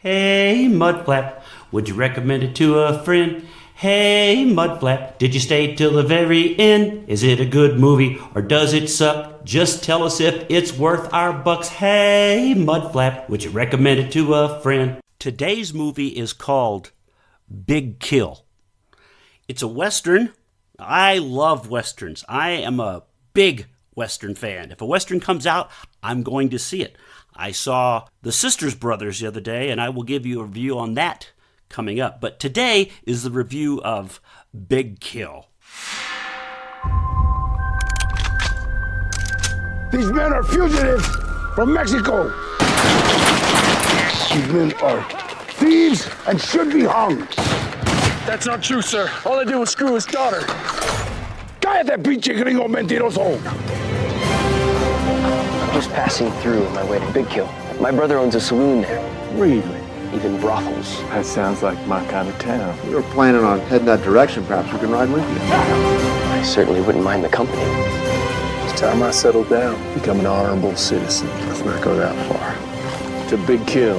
Hey, Mudflap, would you recommend it to a friend? Hey, Mudflap, did you stay till the very end? Is it a good movie or does it suck? Just tell us if it's worth our bucks. Hey, Mudflap, would you recommend it to a friend? Today's movie is called Big Kill. It's a Western. I love Westerns. I am a big Western fan. If a Western comes out, I'm going to see it. I saw The Sisters Brothers the other day, and I will give you a review on that coming up. But today is the review of Big Kill. These men are fugitives from Mexico. These men are thieves and should be hung. That's not true, sir. All I did was screw his daughter. Cállate, pinche gringo mentiroso. Just passing through on my way to Big Kill. My brother owns a saloon there. Really? Even brothels. That sounds like my kind of town. We were planning on heading that direction. Perhaps we can ride with you. I certainly wouldn't mind the company. It's time I settle down, become an honorable citizen. Let's not go that far. To Big Kill.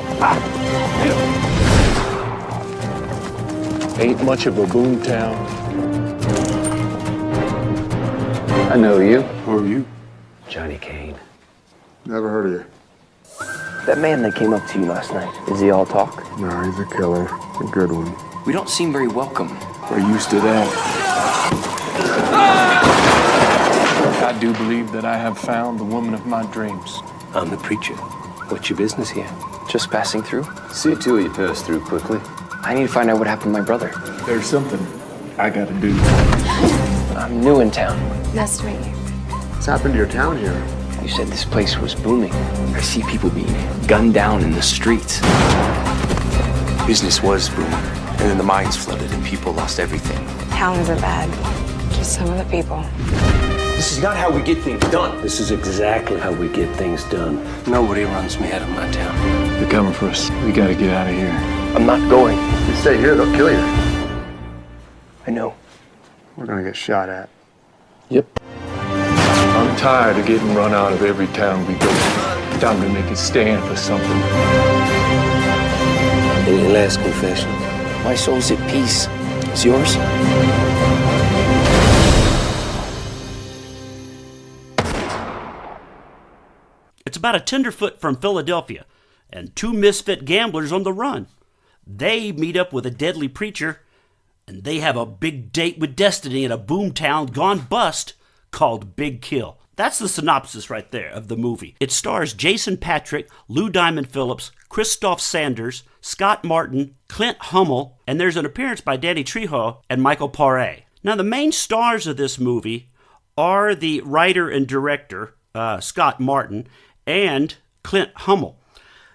Ain't much of a boom town. I know you. Who are you? Johnny Kane. Never heard of you. That man that came up to you last night, is he all talk? No, he's a killer. A good one. We don't seem very welcome. We're used to that. I do believe that I have found the woman of my dreams. I'm the preacher. What's your business here? Just passing through? See to it you pass through quickly. I need to find out what happened to my brother. There's something I gotta do. I'm new in town. Nice to meet you. What's happened to your town here? You said this place was booming. I see people being gunned down in the streets. Business was booming, and then the mines flooded and people lost everything. Town isn't bad, just some of the people. This is not how we get things done. This is exactly how we get things done. Nobody runs me out of my town. They're coming for us. We gotta get out of here. I'm not going. If you stay here, they'll kill you. I know. We're gonna get shot at. Yep. I'm tired of getting run out of every town we go to. Time to make a stand for something. Any last confession? My soul's at peace. Is yours? It's about a tenderfoot from Philadelphia and two misfit gamblers on the run. They meet up with a deadly preacher, and they have a big date with destiny in a boomtown gone bust called Big Kill. That's the synopsis right there of the movie. It stars Jason Patric, Lou Diamond Phillips, Christoph Sanders, Scott Martin, Clint Hummel, and there's an appearance by Danny Trejo and Michael Paré. Now, the main stars of this movie are the writer and director, Scott Martin, and Clint Hummel.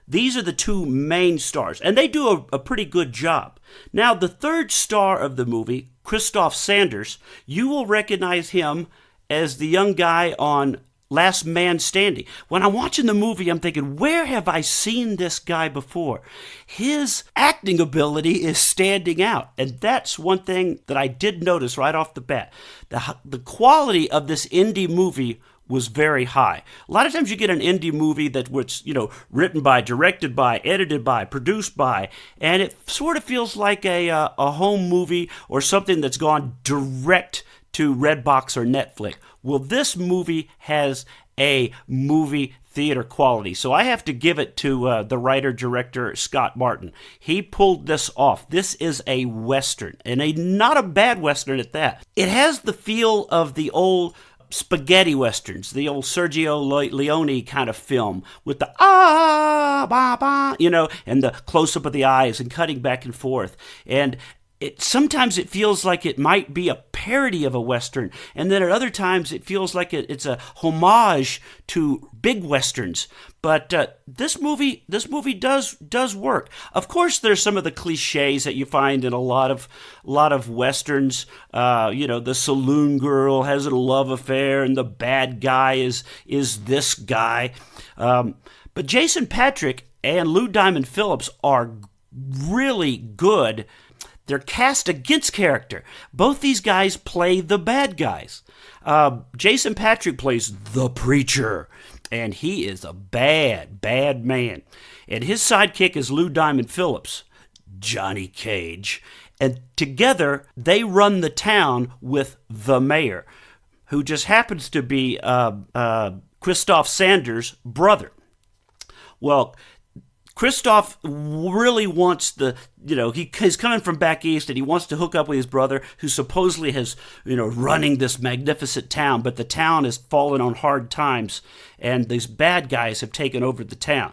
These are the two main stars, and they do a pretty good job. Now, the third star of the movie, Christoph Sanders, you will recognize him as the young guy on Last Man Standing. When I'm watching the movie, I'm thinking, where have I seen this guy before? His acting ability is standing out, and that's one thing that I did notice right off the bat. The quality of this indie movie was very high. A lot of times you get an indie movie that was, written by, directed by, edited by, produced by, and it sort of feels like a home movie or something that's gone direct to Redbox or Netflix. Well, this movie has a movie theater quality, so I have to give it to the writer-director Scott Martin. He pulled this off. This is a Western, and not a bad Western at that. It has the feel of the old spaghetti westerns, the old Sergio Leone kind of film with the and the close-up of the eyes and cutting back and forth. And sometimes it feels like it might be a parody of a Western, and then at other times it feels like it's a homage to big Westerns. But this movie does work. Of course, there's some of the cliches that you find in a lot of Westerns. The saloon girl has a love affair, and the bad guy is this guy. But Jason Patric and Lou Diamond Phillips are really good. They're cast against character. Both these guys play the bad guys. Jason Patric plays the preacher, and he is a bad man. and his sidekick is Lou Diamond Phillips, Johnny Cage. And together, they run the town with the mayor, who just happens to be Christoph Sanders' brother. Well, Christoph really wants he's coming from back east, and he wants to hook up with his brother, who supposedly has, running this magnificent town, but the town has fallen on hard times, and these bad guys have taken over the town.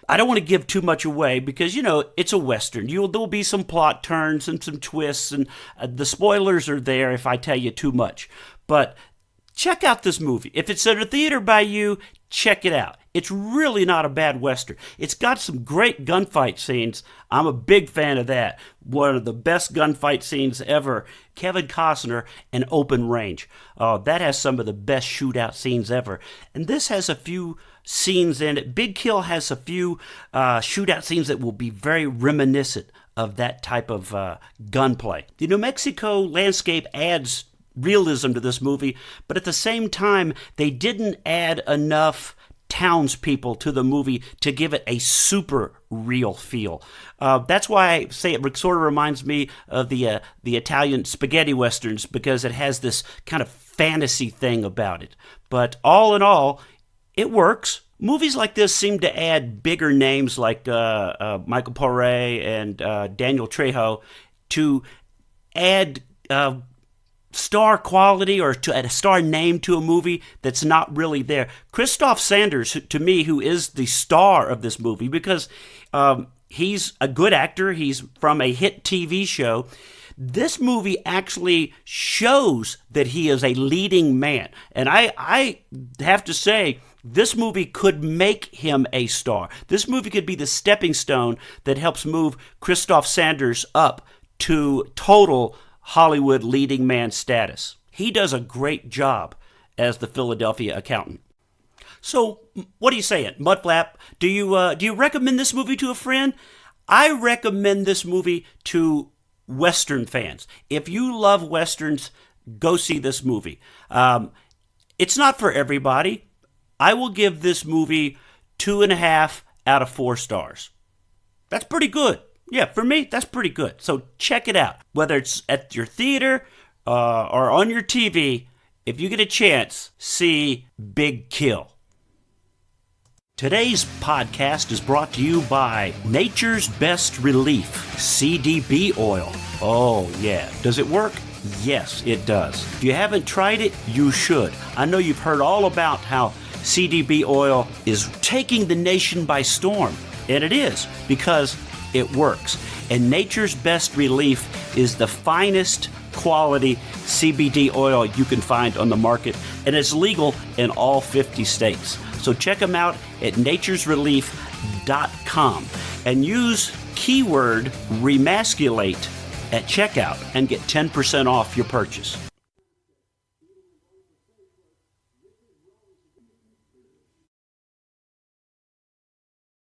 I don't want to give too much away because, it's a Western. There'll be some plot turns and some twists, and the spoilers are there if I tell you too much. But check out this movie. If it's at a theater by you, check it out. It's really not a bad Western. It's got some great gunfight scenes. I'm a big fan of that. One of the best gunfight scenes ever. Kevin Costner and Open Range. That has some of the best shootout scenes ever. And this has a few scenes in it. Big Kill has a few shootout scenes that will be very reminiscent of that type of gunplay. The New Mexico landscape adds realism to this movie, but at the same time, they didn't add enough townspeople to the movie to give it a super real feel. That's why I say it sort of reminds me of the Italian spaghetti westerns, because it has this kind of fantasy thing about it. But all in all, it works. Movies like this seem to add bigger names like Michael Paré and Daniel Trejo to add star quality or to add a star name to a movie that's not really there. Christoph Sanders, to me, who is the star of this movie, because he's a good actor. He's from a hit TV show. This movie actually shows that he is a leading man. And I have to say, this movie could make him a star. This movie could be the stepping stone that helps move Christoph Sanders up to total Hollywood leading man status. He does a great job as the Philadelphia accountant. So, what are you saying, Mudflap? Do you recommend this movie to a friend? I recommend this movie to Western fans. If you love Westerns, go see this movie. It's not for everybody. I will give this movie 2.5 out of 4 stars. That's pretty good. Yeah, for me, that's pretty good. So check it out. Whether it's at your theater or on your TV, if you get a chance, see Big Kill. Today's podcast is brought to you by Nature's Best Relief, CDB oil. Oh, yeah. Does it work? Yes, it does. If you haven't tried it, you should. I know you've heard all about how CDB oil is taking the nation by storm. And it is, because it works. And Nature's Best Relief is the finest quality CBD oil you can find on the market, and it's legal in all 50 states. So check them out at naturesrelief.com and use keyword remasculate at checkout and get 10% off your purchase.